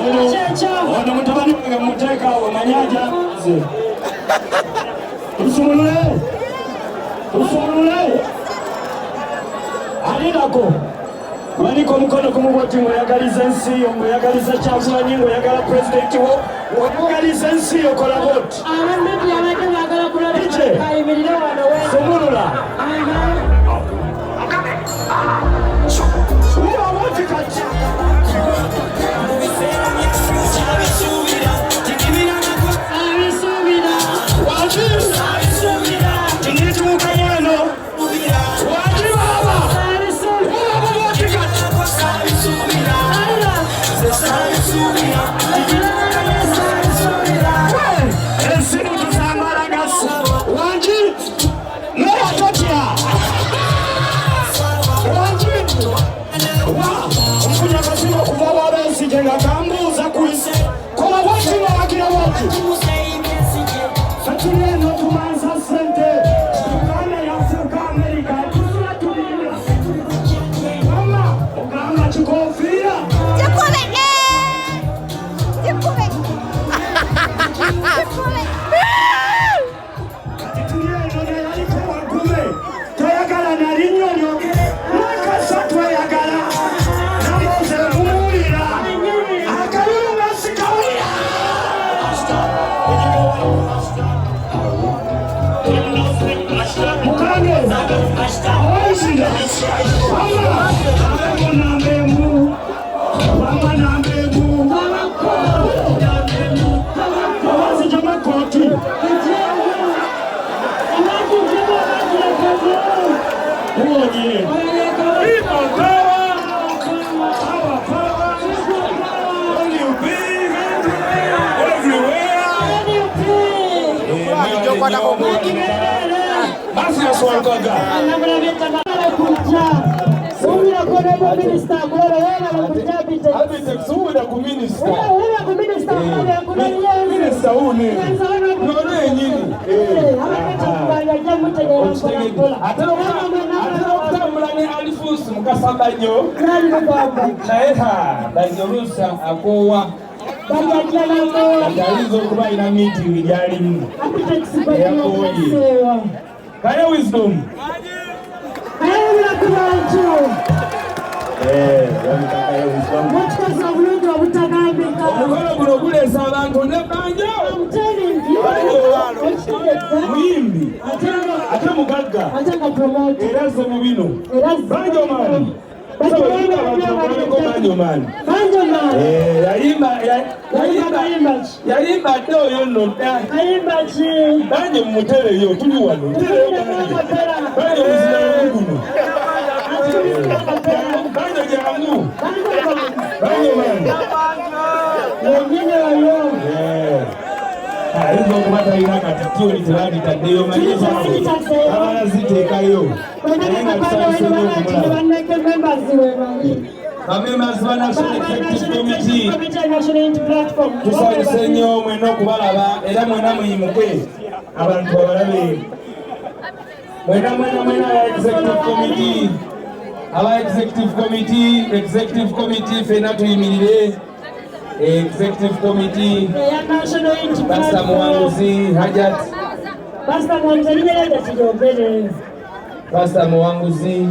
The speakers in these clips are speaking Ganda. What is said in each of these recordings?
ono mutabani wange muteeka awo manyaja usumulule alirako waliko mukono kumuboti ngoyagaliza ensi yo ngoyagaliza Kyagulanyi ngoyagala pulezidenti wo ngoyagaliza ensi yo kola boti sumulula akowa Ndalizo kuba ina meeting ijalimu Kaya wisdom Kaya wisdom Mkono kulesa abantu ne banjo Muimbi Ate mugagga Erazo mubino Banjo mani Yalimba do yo nota Banjo mutere yo tuli wano Banjo muzina Banjo jamu Banjo mani Hizo kumata iraka tatio ni tiradi tadeyo Mariza Kawala ziteka yo Members wa National Executive Committee tusanyuse nnyo mwena okubalaba era mwena muyimukwe abantu abalabe mwena aba Executive Committee fena tuyimirire Executive Committee Pastor Muwanguzi Hajat Pastor Muwanguzi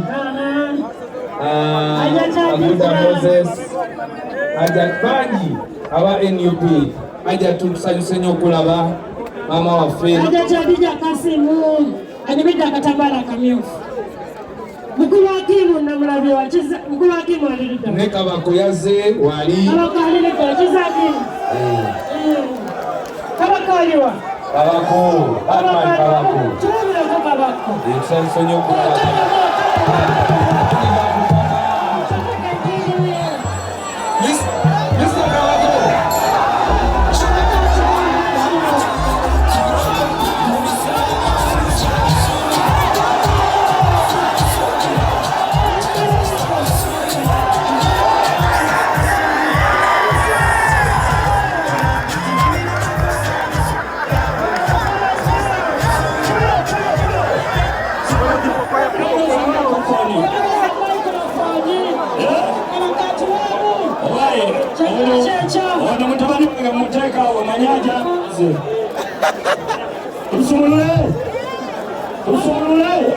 Abuda Moses Hajat Banji aba NUP Hajat tusanyuse nnyo okulaba mama waffe Hajat Adija Kasimu anyumidde akatambala akamyufu Mukulu Hakimu namulabye wakiza Mukulu Hakimu alirida ne Kabako yazze wali Kabako alirida wakiza Hakimu Kabako aliwa Kabako Chumira kwa Kabako Tusanyuse nnyo okulaba Mwanze. Usumulule.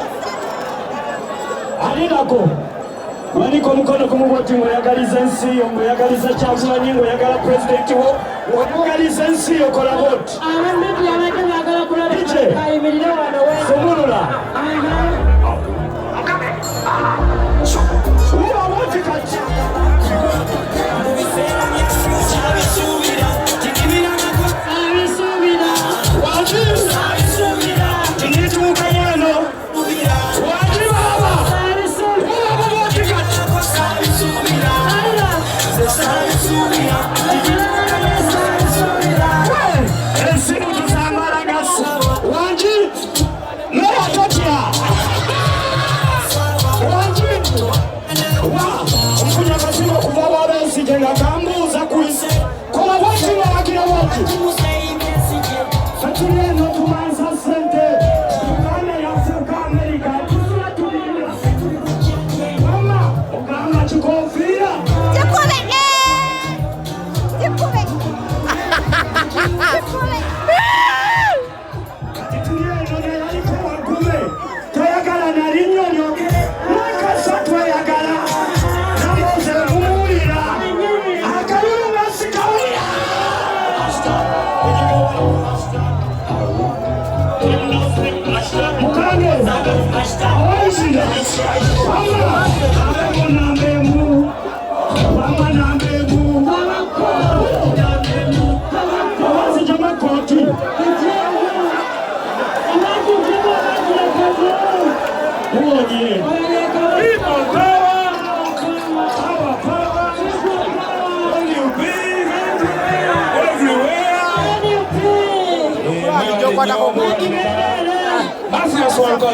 Alidako. Waniko mkono kumuboti ngoyagaliza ensi yo, ngoyagaliza Kyagulanyi, ngoyagala president wo, ngoyagaliza ensi yo kola boti. Abambi abadde baagala kulaba kayimirire wano we. Sumulula. Uwa woti kati. Jenga kambuza kuise kola wati wa akira wati Fatule no tumanza sente Tukane ya Afrika Amerika Tusula tulina Mama Okanga chukofia Jekube Jekube Jekube Tituye no na yaliko wakume Toyagala na rinyo nyoke Mwaka satwa yagala Namoze mumulira Basi ya swali kwa